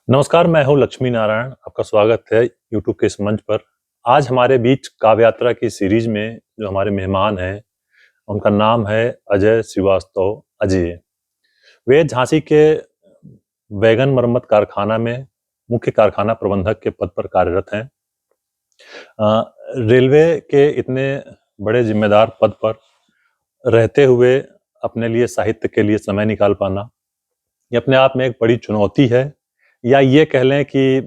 नमस्कार, मैं हूँ लक्ष्मी नारायण। आपका स्वागत है यूट्यूब के इस मंच पर। आज हमारे बीच काव्य यात्रा की सीरीज में जो हमारे मेहमान हैं, उनका नाम है अजय श्रीवास्तव अजय। वे झांसी के वैगन मरम्मत कारखाना में मुख्य कारखाना प्रबंधक के पद पर कार्यरत हैं। रेलवे के इतने बड़े जिम्मेदार पद पर रहते हुए अपने लिए साहित्य के लिए समय निकाल पाना, ये अपने आप में एक बड़ी चुनौती है। या ये कह लें कि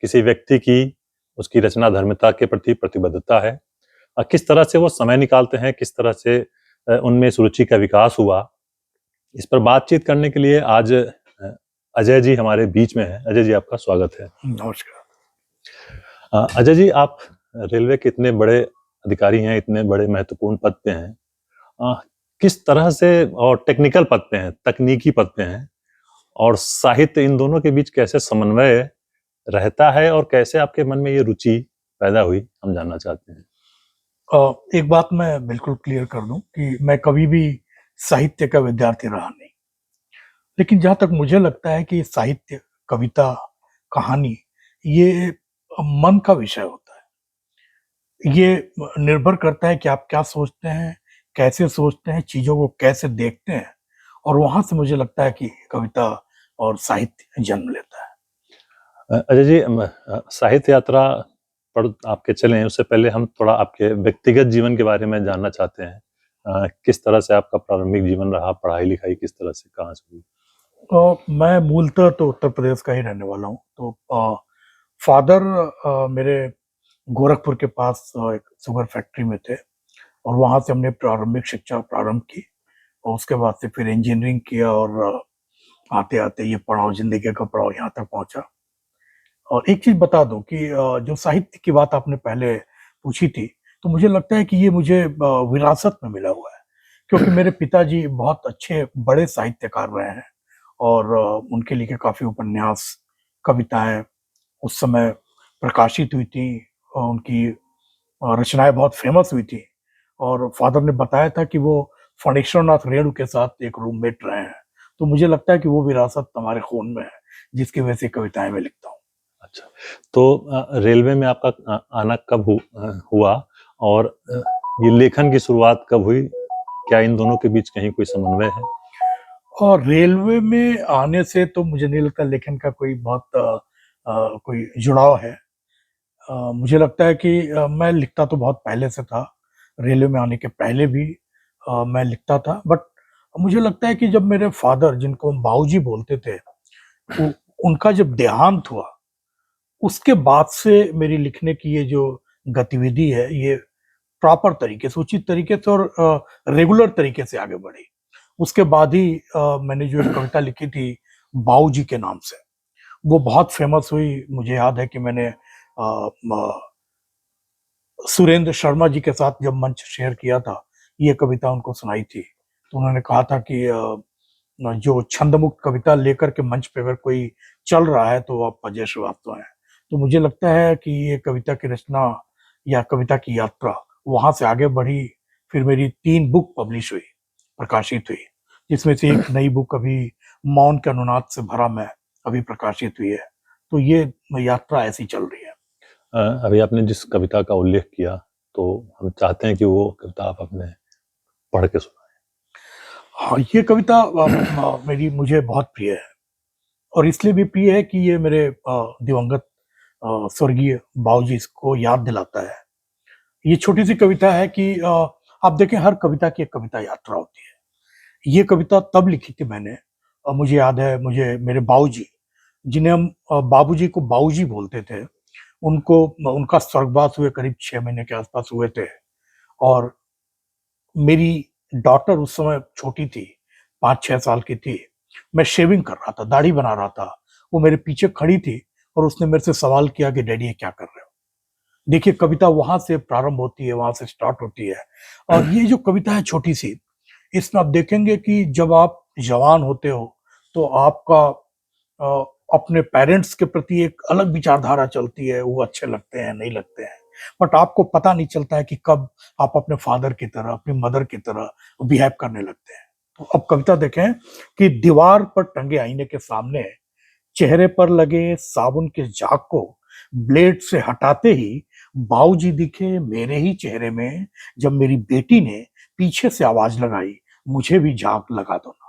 किसी व्यक्ति की उसकी रचना धर्मिता के प्रति प्रतिबद्धता है। किस तरह से वो समय निकालते हैं, किस तरह से उनमें इस रुचि का विकास हुआ, इस पर बातचीत करने के लिए आज अजय जी हमारे बीच में हैं। अजय जी, आपका स्वागत है। नमस्कार। अजय जी, आप रेलवे के इतने बड़े अधिकारी हैं, इतने बड़े महत्वपूर्ण पद पे हैं। अ, किस तरह से, और टेक्निकल पद पे हैं, तकनीकी पद पे हैं, और साहित्य, इन दोनों के बीच कैसे समन्वय रहता है और कैसे आपके मन में ये रुचि पैदा हुई, हम जानना चाहते हैं। एक बात मैं बिल्कुल क्लियर कर दूं कि मैं कभी भी साहित्य का विद्यार्थी रहा नहीं, लेकिन जहाँ तक मुझे लगता है कि साहित्य, कविता, कहानी ये मन का विषय होता है। ये निर्भर करता है कि आप क्या सोचते हैं, कैसे सोचते हैं, चीज़ों को कैसे देखते हैं, और वहाँ से मुझे लगता है कि कविता और साहित्य जन्म लेता है। अजय जी, साहित्य यात्रा पर आपके चलें उससे पहले हम थोड़ा आपके व्यक्तिगत जीवन के बारे में जानना चाहते हैं। किस तरह से आपका प्रारंभिक जीवन रहा, पढ़ाई लिखाई किस तरह से, कहाँ से हुई? मैं मूलतः तो उत्तर प्रदेश का ही रहने वाला हूँ। तो फादर मेरे गोरखपुर के पास एक शुगर फैक्ट्री में थे, और वहाँ से हमने प्रारंभिक शिक्षा प्रारंभ की, और उसके बाद से फिर इंजीनियरिंग किया, और आते-आते ये पड़ाव, ज़िंदगी का पड़ाव यहाँ तक पहुँचा। और एक चीज़ बता दूँ कि जो साहित्य की बात आपने पहले पूछी थी, तो मुझे लगता है कि ये मुझे विरासत में मिला हुआ है, क्योंकि मेरे पिताजी बहुत अच्छे बड़े साहित्यकार रहे हैं, और उनके लिखे काफ़ी उपन्यास, कविताएँ उस समय प्रकाशित हुई थी, और उनकी रचनाएँ बहुत फ़ेमस हुई थी। और फ़ादर ने बताया था कि वो फणीश्वरनाथ रेणु के साथ एक रूममेट रहे हैं। तो मुझे लगता है कि वो विरासत हमारे खून में है, जिसकी वजह से कविताएँ मैं लिखता हूँ। अच्छा, तो रेलवे में आपका आना कब हुआ, और ये लेखन की शुरुआत कब हुई? क्या इन दोनों के बीच कहीं कोई समन्वय है? और रेलवे में आने से तो मुझे नहीं लगता लेखन का कोई बहुत कोई जुड़ाव है। मुझे लगता है कि मैं लिखता तो बहुत पहले से था, रेलवे में आने के पहले भी मैं लिखता था। बट मुझे लगता है कि जब मेरे फादर, जिनको हम बाबूजी बोलते थे, उ उनका जब देहांत हुआ, उसके बाद से मेरी लिखने की ये जो गतिविधि है, ये प्रॉपर तरीके से, उचित तरीके से, और रेगुलर तरीके से आगे बढ़ी। उसके बाद ही मैंने जो एक कविता लिखी थी बाबूजी के नाम से, वो बहुत फेमस हुई। मुझे याद है कि मैंने सुरेंद्र शर्मा जी के साथ जब मंच शेयर किया था, ये कविता उनको सुनाई थी, तो उन्होंने कहा था कि जो छंदमुक्त कविता लेकर के मंच पे अगर कोई चल रहा है तो आप अजय श्रीवास्तव हैं। तो मुझे लगता है कि ये कविता की रचना या कविता की यात्रा वहाँ से आगे बढ़ी। फिर मेरी 3 बुक पब्लिश हुई, प्रकाशित हुई, जिसमें से एक नई बुक अभी मौन के अनुनाद से भरा मैं अभी प्रकाशित हुई है। तो ये यात्रा ऐसी चल रही है। अभी आपने जिस कविता का उल्लेख किया, तो हम चाहते हैं कि वो कविता आप अपने पढ़ के सुनाएं। हाँ, ये कविता मेरी मुझे बहुत प्रिय है, और इसलिए भी प्रिय है कि ये मेरे दिवंगत स्वर्गीय बाबूजी को याद दिलाता है। ये छोटी-सी कविता है कि आप देखें, हर कविता की एक कविता यात्रा होती है। ये कविता तब लिखी थी मैंने, मुझे याद है, मुझे मेरे बाबूजी, जिन्हें हम बाबूजी को बाबूजी बोलते थे, उनको उनका स्वर्गवास हुए करीब 6 महीने के आस-पास हुए थे, और मेरी डॉटर उस समय छोटी थी, 5-6 साल की थी। मैं शेविंग कर रहा था, दाढ़ी बना रहा था। वो मेरे पीछे खड़ी थी, और उसने मेरे से सवाल किया कि डैडी ये क्या कर रहे हो? देखिए, कविता वहाँ से प्रारंभ होती है, वहाँ से स्टार्ट होती है। और ये जो कविता है छोटी-सी, इसमें आप देखेंगे कि जब आप जवान होते हो, तो आपका अ, अपने पेरेंट्स के प्रति एक अलग विचारधारा चलती है, वो अच्छे लगते हैं, नहीं लगते हैं। बट आपको पता नहीं चलता है कि कब आप अपने फादर की तरह, अपनी मदर की तरह बिहेव करने लगते हैं। तो अब कविता देखें कि दीवार पर टंगे आईने के सामने चेहरे पर लगे साबुन के झाग को ब्लेड से हटाते ही बाबूजी दिखे मेरे ही चेहरे में। जब मेरी बेटी ने पीछे से आवाज लगाई, मुझे भी झाग लगा दो ना।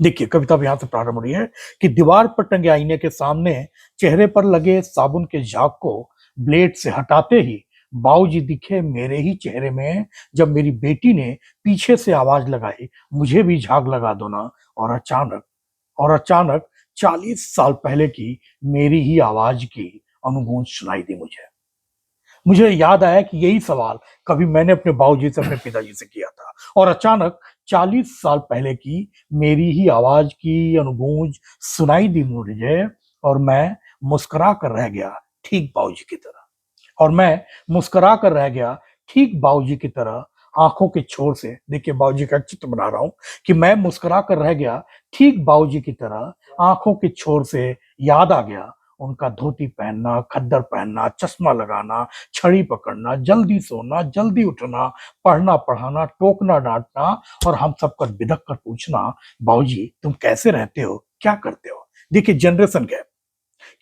देखिए, कविता अब यहां से प्रारंभ हो रही है कि दीवार पर टंगे आईने के सामने चेहरे पर लगे साबुन के झाग को ब्लेड से हटाते ही बाबूजी दिखे मेरे ही चेहरे में। जब मेरी बेटी ने पीछे से आवाज लगाई, मुझे भी झाग लगा दो ना। और अचानक 40 साल पहले की मेरी ही आवाज की अनुगूंज सुनाई दी मुझे। मुझे याद आया कि यही सवाल कभी मैंने अपने बाबूजी से, अपने पिताजी से किया था। और अचानक 40 साल पहले की मेरी ही आवाज की अनुगूंज सुनाई दी मुझे, और मैं मुस्कुरा कर रह गया ठीक बाबूजी की तरह। और मैं मुस्कुरा कर रह गया ठीक बाबूजी की तरह, आंखों के छोर से। देखिए, बाबूजी का चित्र बना रहा हूं कि मैं मुस्कुरा कर रह गया ठीक बाबूजी की तरह, आंखों के छोर से याद आ गया उनका धोती पहनना, खद्दर पहनना, चश्मा लगाना, छड़ी पकड़ना, जल्दी सोना, जल्दी उठना, पढ़ना पढ़ाना, टोकना डांटना, और हम सबको बिदक कर पूछना, बाबूजी तुम कैसे रहते हो, क्या करते हो। देखिए, जनरेशन गैप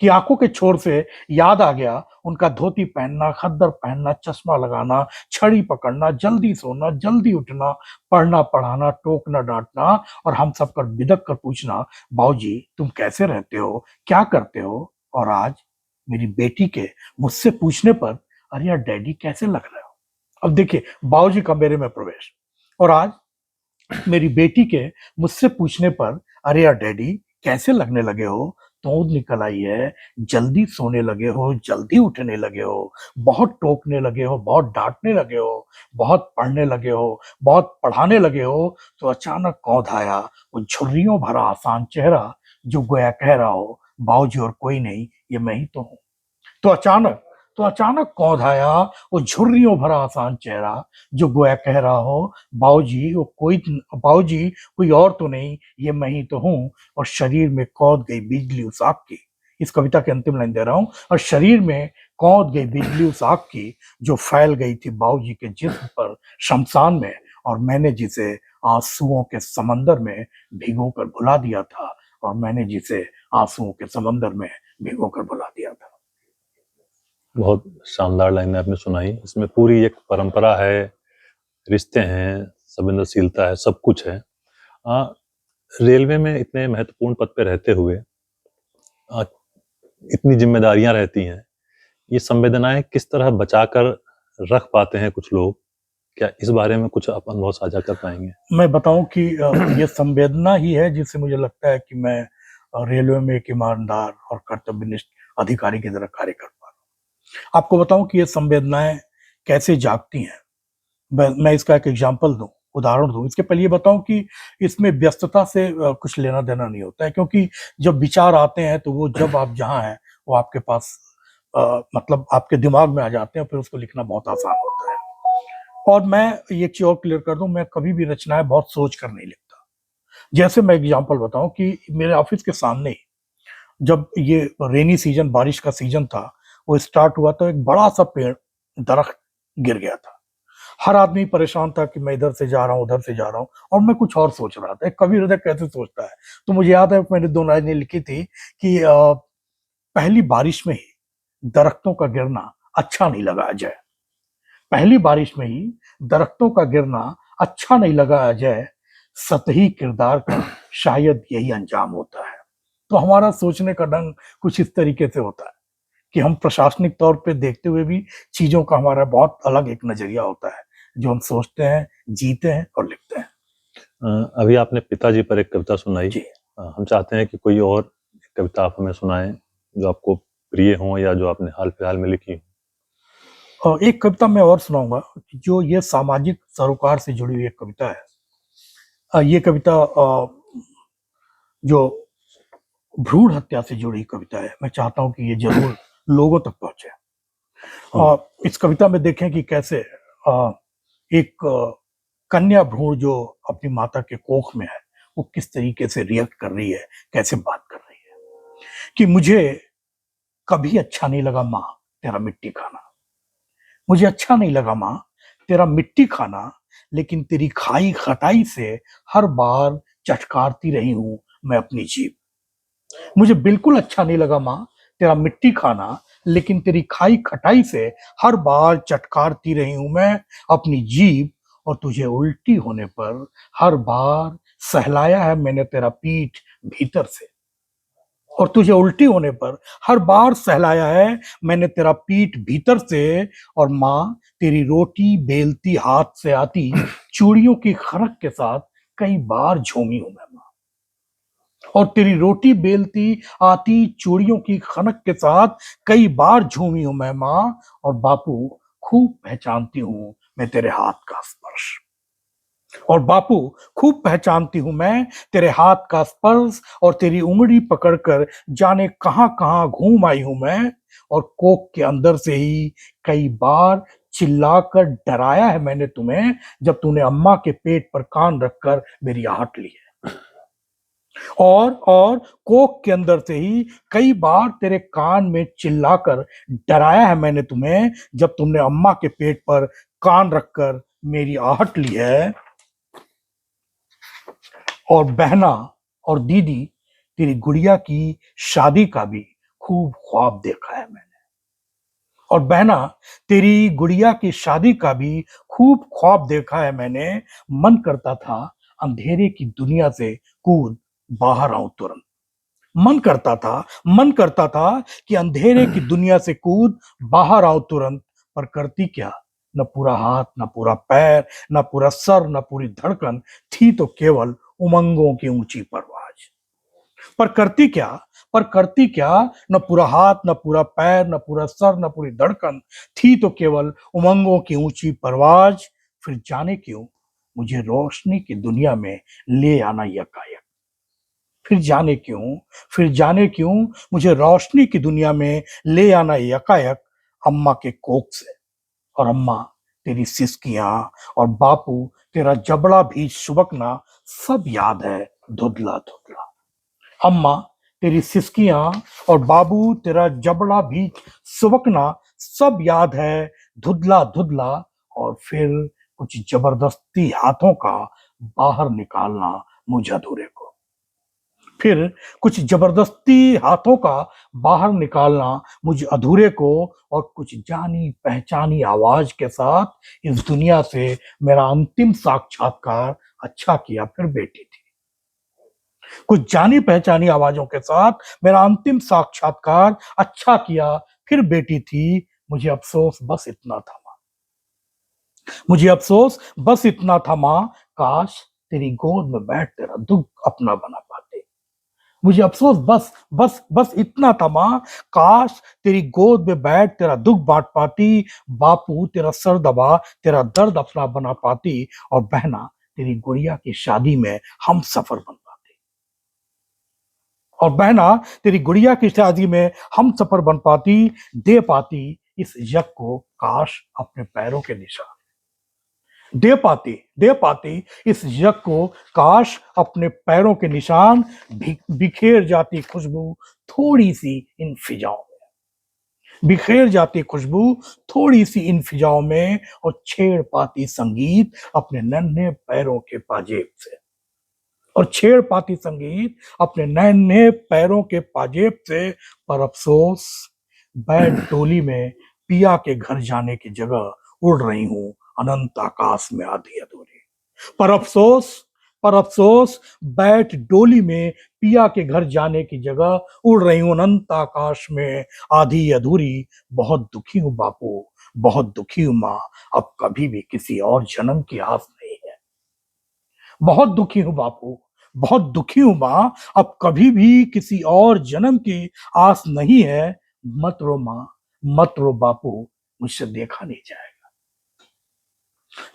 कि आंखों के छोर से याद आ गया उनका धोती पहनना, खद्दर पहनना, चश्मा लगाना, छड़ी पकड़ना, जल्दी सोना, जल्दी उठना, पढ़ना पढ़ाना, टोकना डांटना, और हम सब कर बिदक कर पूछना, बाबूजी तुम कैसे रहते हो, क्या करते हो। और आज मेरी बेटी के मुझसे पूछने पर, अरे यार डैडी कैसे लग रहे हो। अब देखिए, बाबूजी का मेरे में प्रवेश। और आज मेरी बेटी के मुझसे पूछने पर, अरे यार डैडी कैसे लगने लगे हो, तोंद निकल आई है, जल्दी सोने लगे हो, जल्दी उठने लगे हो, बहुत टोकने लगे हो, बहुत डांटने लगे हो, बहुत पढ़ने लगे हो, बहुत पढ़ाने लगे हो। तो अचानक कौंध आया वो झुर्रियों भरा आसान चेहरा, जो गोया कह रहा हो, बाबूजी और कोई नहीं, ये मैं ही तो हूँ। तो अचानक तो अचानक कौन आया वो झुर्रियों भरा आसान चेहरा, जो गोया कह रहा हो, बाबूजी कोई और तो नहीं, ये मैं ही तो हूँ। और शरीर में कौंध गई बिजली उस आग की। इस कविता के अंतिम लाइन दे रहा हूँ। और शरीर में कौंध गई बिजली उस आग की, जो फैल गई थी बाबूजी के जिस्म पर शमशान में, और मैंने जिसे आंसुओं के समंदर में भिगो कर भुला दिया था। और मैंने जिसे आंसुओं के समंदर में भिगो कर भुला दिया था। बहुत शानदार लाइनें आपने सुनाई। इसमें पूरी एक परंपरा है, रिश्ते हैं, संवेदनशीलता है, सब कुछ है। रेलवे में इतने महत्वपूर्ण पद पे रहते हुए इतनी जिम्मेदारियां रहती हैं, ये संवेदनाएं किस तरह बचाकर रख पाते हैं कुछ लोग? क्या इस बारे में कुछ आप अनुभव साझा कर पाएंगे? मैं बताऊं कि ये संवेदना ही है जिससे मुझे लगता है कि मैं रेलवे में एक ईमानदार और कर्तव्यनिष्ठ अधिकारी की तरह कार्य कर पा रहा हूँ। आपको बताऊं कि ये संवेदनाएं कैसे जागती हैं। मैं इसका एक एग्जाम्पल दूं, उदाहरण दूं। इसके पहले ये बताऊं कि इसमें व्यस्तता से कुछ लेना देना नहीं होता है, क्योंकि जब विचार आते हैं तो वो जब आप जहां हैं वो आपके पास मतलब आपके दिमाग में आ जाते हैं, फिर उसको लिखना बहुत आसान होता है। और मैं एक चीज और क्लियर कर दूं, मैं कभी भी रचनाएं बहुत सोच कर नहीं लिखता। जैसे मैं एग्जांपल बताऊं कि मेरे ऑफिस के सामने ही जब ये रेनी सीजन, बारिश का सीजन था, वो स्टार्ट हुआ तो एक बड़ा सा पेड़, दरख्त गिर गया था। हर आदमी परेशान था कि मैं इधर से जा रहा हूँ, उधर से जा रहा हूँ, और मैं कुछ और सोच रहा था। एक कवि हृदय कैसे सोचता है। तो मुझे याद है मैंने 2 लाइनें लिखी थी कि पहली बारिश में ही दरख्तों का गिरना अच्छा नहीं लगा अजय। पहली बारिश में ही दरख्तों का गिरना अच्छा नहीं लगा अजय। सतही किरदार का शायद यही अंजाम होता है। तो हमारा सोचने का ढंग कुछ इस तरीके से होता है कि हम प्रशासनिक तौर पे देखते हुए भी चीजों का हमारा बहुत अलग एक नजरिया होता है, जो हम सोचते हैं, जीते हैं और लिखते हैं। अभी आपने पिताजी पर एक कविता सुनाई। जी। हम चाहते हैं कि कोई और कविता आप हमें सुनाएं जो आपको प्रिय हो या जो आपने हाल फिलहाल में लिखी हो। और एक कविता मैं और सुनाऊंगा, जो ये सामाजिक सरोकार से जुड़ी हुई एक कविता है। ये कविता जो भ्रूण हत्या से जुड़ी कविता है। मैं चाहता हूं कि ये जरूर लोगों तक पहुंचे। और इस कविता में देखें कि कैसे एक कन्या भ्रूण जो अपनी माता के कोख में है, वो किस तरीके से रिएक्ट कर रही है, कैसे बात कर रही है कि मुझे कभी अच्छा नहीं लगा माँ तेरा मिट्टी खाना। मुझे अच्छा नहीं लगा माँ तेरा मिट्टी खाना, लेकिन तेरी खाई खटाई से हर बार चटकारती रही हूं मैं अपनी जीभ। मुझे बिल्कुल अच्छा नहीं लगा माँ तेरा मिट्टी खाना, लेकिन तेरी खाई खटाई से हर बार चटकारती रही हूं मैं अपनी जीभ, और तुझे उल्टी होने पर हर बार सहलाया है मैंने तेरा पीठ भीतर से, और तुझे उल्टी होने पर हर बार सहलाया है मैंने तेरा पीठ भीतर से। और माँ तेरी रोटी बेलती हाथ से आती चूड़ियों की खनक के साथ कई बार झूमी हूं मैं माँ, और तेरी रोटी बेलती आती चूड़ियों की खनक के साथ कई बार झूमी हूं मैं माँ। और बापू खूब पहचानती हूं मैं तेरे हाथ का स्पर्श, और बापू खूब पहचानती हूं मैं तेरे हाथ का स्पर्श, और तेरी उंगली पकड़कर जाने कहां कहां घूम आई हूं मैं, और कोक के अंदर से ही कई बार चिल्लाकर डराया है मैंने तुम्हें जब तूने अम्मा के पेट पर कान रखकर मेरी आहट ली है, और कोक के अंदर से ही कई बार तेरे कान में चिल्लाकर डराया है मैंने तुम्हें जब तुमने अम्मा के पेट पर कान रखकर मेरी आहट ली है। और बहना और दीदी तेरी गुड़िया की शादी का भी खूब ख्वाब देखा है मैंने, और बहना तेरी गुड़िया की शादी का भी खूब ख्वाब देखा है मैंने। मन करता था अंधेरे की दुनिया से कूद बाहर आऊं तुरंत, मन करता था कि अंधेरे की दुनिया से कूद बाहर आओ तुरंत, पर करती क्या, न पूरा हाथ, न पूरा पैर, न पूरा सर, न पूरी धड़कन, थी तो केवल उमंगों की ऊंची परवाज। पर करती क्या, न पूरा हाथ, न पूरा पैर, न पूरा सर, न पूरी धड़कन, थी तो केवल उमंगों की ऊंची परवाज। फिर जाने क्यों मुझे रोशनी की दुनिया में ले आना यकायक, फिर जाने क्यों, मुझे रोशनी की दुनिया में ले आना यकायक अम्मा के कोख से। और अम्मा तेरी सिसकियां और बापू तेरा जबड़ा भी सुबकना सब याद है धुंधला धुंधला। अम्मा तेरी सिसकियां और बाबू तेरा जबड़ा भी सुबकना सब याद है धुंधला धुंधला। और फिर कुछ जबरदस्ती हाथों का बाहर निकालना मुझ अधूरे को, फिर कुछ जबरदस्ती हाथों का बाहर निकालना मुझ अधूरे को, और कुछ जानी पहचानी आवाज के साथ इस दुनिया से मेरा अंतिम साक्षात्कार। अच्छा किया फिर बेटी थी, कुछ जानी पहचानी आवाजों के साथ मेरा अंतिम साक्षात्कार। अच्छा किया फिर बेटी थी। मुझे अफसोस बस इतना था माँ, मुझे अफसोस बस इतना था माँ, काश तेरी गोद में बैठ तेरा दुख अपना बना पाते। मुझे अफसोस बस बस बस इतना था माँ, काश तेरी गोद में बैठ तेरा दुख बांट पाती। बापू तेरा सर दबा तेरा दर्द अपना बना पाती, और बहना तेरी गुड़िया की शादी में हम सफर बन पाते, और बहना तेरी गुड़िया की शादी में हम सफर बन पाती। दे पाती इस यज्ञ को काश अपने पैरों के निशान, दे पाती इस यज्ञ को काश अपने पैरों के निशान। बिखेर जाती खुशबू थोड़ी सी इन फिजाओं में, बिखेर जाती खुशबू थोड़ी सी इन फिजाओं में, और छेड़ पाती संगीत अपने नन्हे पैरों के पाजेब से, और छेड़ पाती संगीत अपने नन्हे पैरों के पाजेब से। पर अफसोस बैठ डोली में पिया के घर जाने की जगह उड़ रही हूं अनंत आकाश में आधी अधूरी। पर अफसोस, बैठ डोली में पिया के घर जाने की जगह उड़ रही हूं अनंत आकाश में आधी अधूरी। बहुत दुखी हूं बापू, बहुत दुखी हूं माँ, अब कभी भी किसी और जन्म की आस नहीं है। बहुत दुखी हूं बापू, बहुत दुखी हूं माँ, अब कभी भी किसी और जन्म की आस नहीं है। मत रो माँ, मत रो बापू, मुझसे देखा नहीं जाएगा,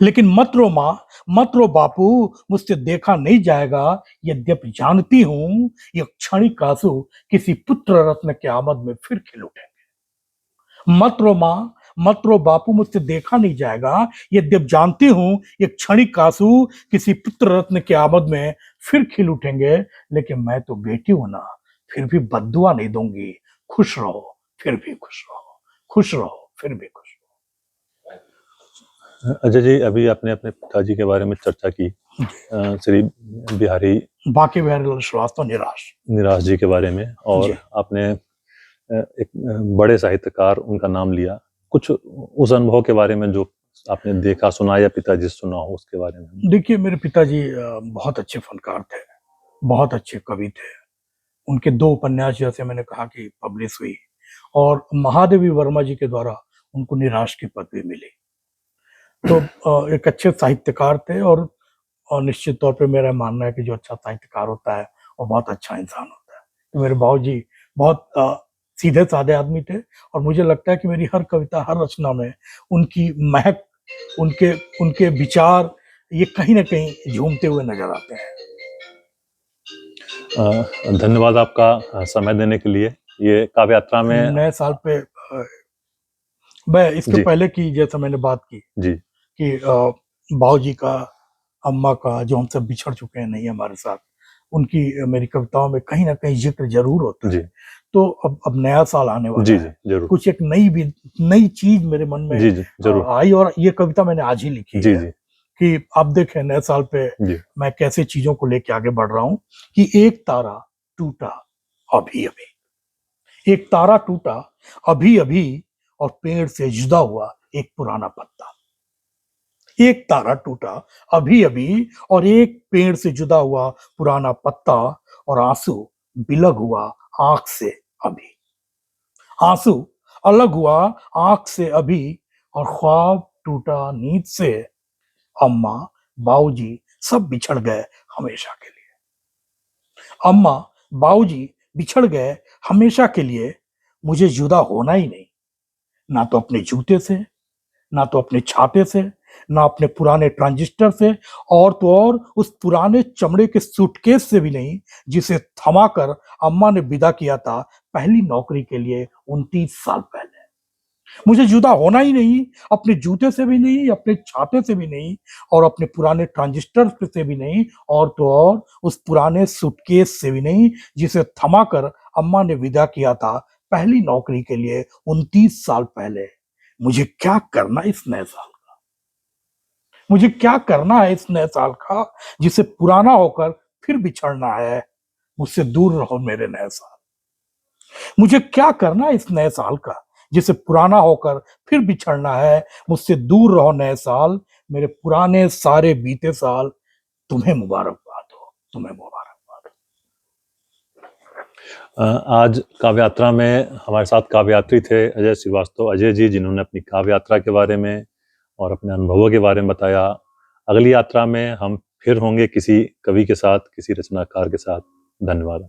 लेकिन मत रो माँ, मत रो बापू, मुझसे देखा नहीं जाएगा। यद्यपि जानती हूं ये क्षणिक आंसू किसी पुत्र रत्न के आमद में फिर खिल उठेंगे। मत रो माँ, मत रो बापू, मुझसे देखा नहीं जाएगा। यद्यप जानती हूं ये क्षणिक आंसू किसी पुत्र रत्न के आमद में फिर खिल उठेंगे, लेकिन मैं तो बेटी हूं ना, फिर भी बद्दुआ नहीं दूंगी। खुश रहो फिर भी खुश रहो, खुश रहो फिर भी खुश अजय जी, अभी आपने अपने पिताजी के बारे में चर्चा की, श्री बिहारी बांके बिहारी लाल श्रीवास्तव निराश। निराश जी के बारे में, और जी। आपने एक बड़े साहित्यकार उनका नाम लिया। कुछ उस अनुभव के बारे में जो आपने देखा, सुना या पिताजी से सुना हो, उसके बारे में। देखिए, मेरे पिताजी बहुत अच्छे फनकार थे, बहुत अच्छे कवि थे। उनके 2 उपन्यास, जैसे मैंने कहा, कि पब्लिश हुई, और महादेवी वर्मा जी के द्वारा उनको निराश की पदवी मिली। तो एक अच्छे साहित्यकार थे, और निश्चित तौर पे मेरा मानना है कि जो अच्छा साहित्यकार होता है, वो बहुत अच्छा इंसान होता है। तो मेरे बाबूजी बहुत सीधे-साधे आदमी थे, और मुझे लगता है कि मेरी हर कविता, हर रचना में उनकी महक, उनके उनके विचार, ये कहीं न कहीं झूमते हुए नज़र आते हैं। धन्यवाद आपका समय देने के लिए। ये काव्य यात्रा में नए साल पे मैं इसके जी, पहले की, जैसा मैंने बात की जी, कि बाबूजी का, अम्मा का, जो हमसे बिछड़ चुके हैं, नहीं हमारे साथ, उनकी मेरी कविताओं में कहीं न कहीं ज़िक्र ज़रूर होता है। जी, तो अब नया साल आने वाला जी, जी, है, ज़रूर। कुछ एक नई चीज़ मेरे मन में जी, जी, ज़रूर। आई, और ये कविता मैंने आज ही लिखी जी, है, जी, कि आप देखें नए साल पे जी। मैं कैसे चीज़ों को लेके आगे बढ़ रहा हूँ, कि एक तारा टूटा अभी-अभी, एक तारा टूटा अभी-अभी, और पेड़ से जुदा हुआ एक पुराना पत्ता। एक तारा टूटा अभी-अभी, और एक पेड़ से जुदा हुआ पुराना पत्ता, और आंसू बिलग हुआ आँख से अभी। आंसू अलग हुआ आँख से अभी, और ख्वाब टूटा नींद से। अम्मा, बाबूजी सब बिछड़ गए हमेशा के लिए। अम्मा, बाबूजी बिछड़ गए हमेशा के लिए, मुझे जुदा होना ही नहीं। ना तो अपने जूते से, ना तो अपने छाते से, ना अपने पुराने ट्रांजिस्टर से, और तो और उस पुराने चमड़े के सूटकेस से भी नहीं, जिसे थमाकर अम्मा ने विदा किया था पहली नौकरी के लिए 29 साल पहले। मुझे जुदा होना ही नहीं, अपने जूते से भी नहीं, अपने छाते से भी नहीं, और अपने पुराने ट्रांजिस्टर से भी नहीं, और तो और उस पुराने सूटकेस से भी नहीं, जिसे थमाकर अम्मा ने विदा किया था पहली नौकरी के लिए 29 साल पहले। मुझे क्या करना इस नए साल का? मुझे क्या करना है इस नए साल का, जिसे पुराना होकर फिर बिछड़ना है? मुझसे दूर रहो मेरे नए साल। मुझे क्या करना है इस नए साल का, जिसे पुराना होकर फिर बिछड़ना है? मुझसे दूर रहो नए साल, मेरे पुराने सारे बीते साल। तुम्हें मुबारकबाद हो, तुम्हें मुबारकबाद आज काव्य यात्रा में हमारे साथ काव्य यात्री थे अजय श्रीवास्तव, अजय जी, जिन्होंने अपनी काव्य यात्रा के बारे में और अपने अनुभवों के बारे में बताया। अगली यात्रा में हम फिर होंगे किसी कवि के साथ, किसी रचनाकार के साथ। धन्यवाद।